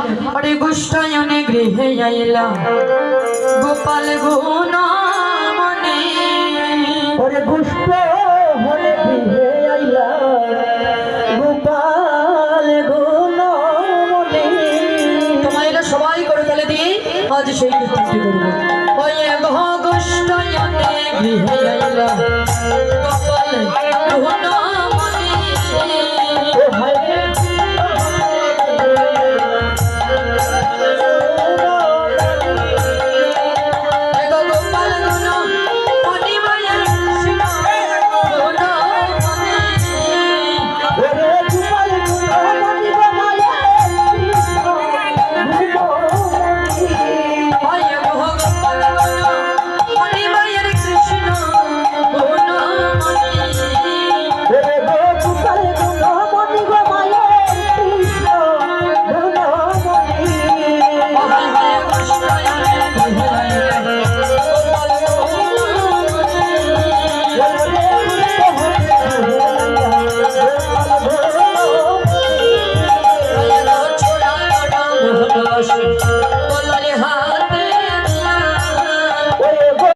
अरे गुष्टायने गृहे आइला गोपाल गुण मने अरे गुष्ट हले गृहे आइला गोपाल गुण मने तुम्हारा सबाई करे तले दिए आज সেই কীর্তনটি করব ওই গহ গুষ্টায়নে গৃহে আইলা গোপাল গুণ